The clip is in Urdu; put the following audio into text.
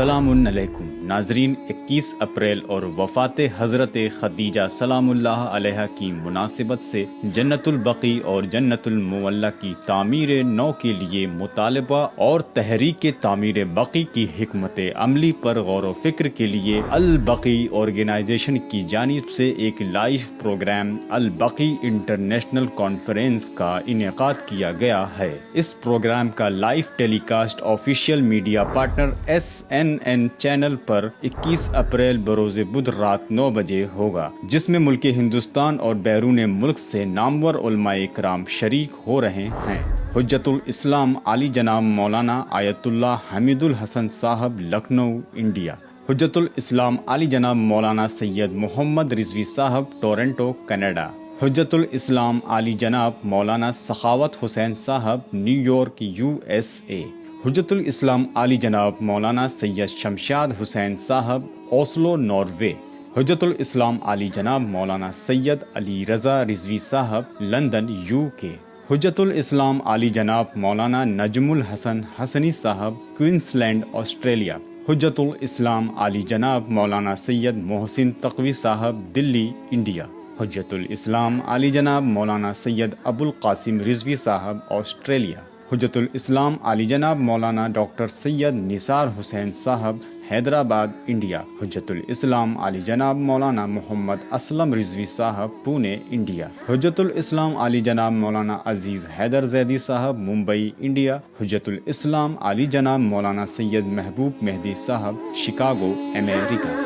السلام علیکم ناظرین، 21 اپریل اور وفات حضرت خدیجہ سلام اللہ علیہا کی مناسبت سے جنت البقیع اور جنت المعلی کی تعمیر نو کے لیے مطالبہ اور تحریک تعمیر بقیع کی حکمت عملی پر غور و فکر کے لیے البقیع آرگنائزیشن کی جانب سے ایک لائیو پروگرام البقیع انٹرنیشنل کانفرنس کا انعقاد کیا گیا ہے۔ اس پروگرام کا live telecast official media partner SNN channel پر 21 اپریل بروز بدھ رات 9 بجے ہوگا، جس میں ملک ہندوستان اور بیرون ملک سے نامور علماء کرام شریک ہو رہے ہیں۔ حجت الاسلام علی جناب مولانا آیت اللہ حمید الحسن صاحب، لکھنؤ، انڈیا۔ حجت الاسلام علی جناب مولانا سید محمد رضوی صاحب، ٹورنٹو، کینیڈا۔ حجت الاسلام علی جناب مولانا سخاوت حسین صاحب، نیو یارک، USA۔ حجت الاسلام علی جناب مولانا سید شمشاد حسین صاحب، اوسلو، ناروے۔ حجت الاسلام علی جناب مولانا سید علی رضا رضوی صاحب، لندن، UK۔ حجت الاسلام علی جناب مولانا نجم الحسن حسنی صاحب، کوئنسلینڈ، آسٹریلیا۔ حجت الاسلام علی جناب مولانا سید محسن تقوی صاحب، دلی، انڈیا۔ حجت الاسلام علی جناب مولانا سید ابو القاسم رضوی صاحب، آسٹریلیا۔ حجت الاسلام علی جناب مولانا ڈاکٹر سید نثار حسین صاحب، حیدرآباد، انڈیا۔ حجت الاسلام علی جناب مولانا محمد اسلم رضوی صاحب، پونے، انڈیا۔ حجت الاسلام علی جناب مولانا عزیز حیدر زیدی صاحب، ممبئی، انڈیا۔ حجت الاسلام علی جناب مولانا سید محبوب مہدی صاحب، شکاگو، امریکہ۔